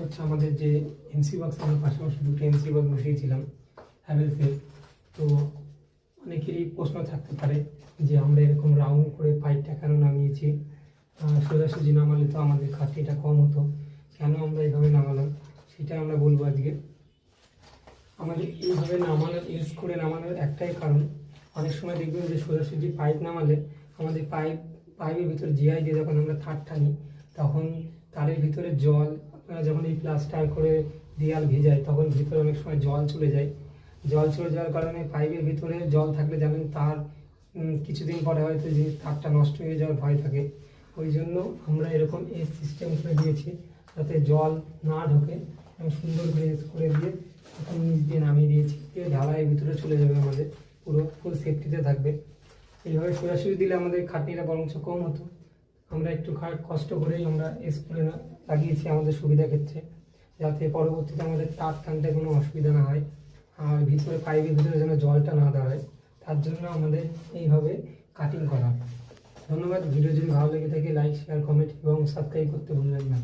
হচ্ছে আমাদের যে এমসি বক্স, আমরা পাশাপাশি দুটো এমসি বক্স বসিয়েছিলাম হ্যাভেলসের। তো অনেকেরই প্রশ্ন থাকতে পারে যে আমরা এরকম রাউন্ড করে পাইপটা কেন নামিয়েছি, সোজাসুজি নামালে তো আমাদের খাটনিটা কম হতো, কেন আমরা এইভাবে নামালাম সেটা আমরা বলবো আজকে। আমাদের এইভাবে নামানোর ইউজ করে নামানোর একটাই কারণ, অনেক সময় দেখবেন যে সোজাসুজি পাইপ নামালে আমাদের পাইপের ভিতরে জিআই দিয়ে যখন আমরা তার টানি তখন তারের ভিতরে জল, আপনারা যখন এই প্লাস্টার করে দেয়াল ভেজায় তখন ভিতরে অনেক সময় জল চলে যায়। জল চলে যাওয়ার কারণে পাইপের ভিতরে জল থাকলে জানেন তার কিছুদিন পরে হয়তো যে তারটা নষ্ট হয়ে যাওয়ার ভয় থাকে। ওই জন্য আমরা এরকম এই সিস্টেম করে দিয়েছি যাতে জল না ঢোকে, এবং সুন্দর করে দিয়ে এখন নিচ দিয়ে নামিয়ে দিয়েছি, ঢালাইয়ের ভিতরে চলে যাবে, আমাদের পুরো ফুল সেফটিতে থাকবে। এইভাবে সোজাসুজি দিলে আমাদের খাটনিটা বরঞ্চ কম হতো। আমরা একটু কষ্ট করেই আমরা স্কুলে লাগিয়েছি আমাদের সুবিধা ক্ষেত্রে, যাতে পরবর্তীতে আমাদের তার টানতে কোনো অসুবিধা না হয় আর ভিতরে পাইপের ভিতরে যেন জলটা না দাঁড়ায়, তার জন্য আমাদের এইভাবে কাটিং করা। ধন্যবাদ। ভিডিও যদি ভালো লেগে থাকে লাইক, শেয়ার, কমেন্ট এবং সাবস্ক্রাইব করতে ভুলবেন না।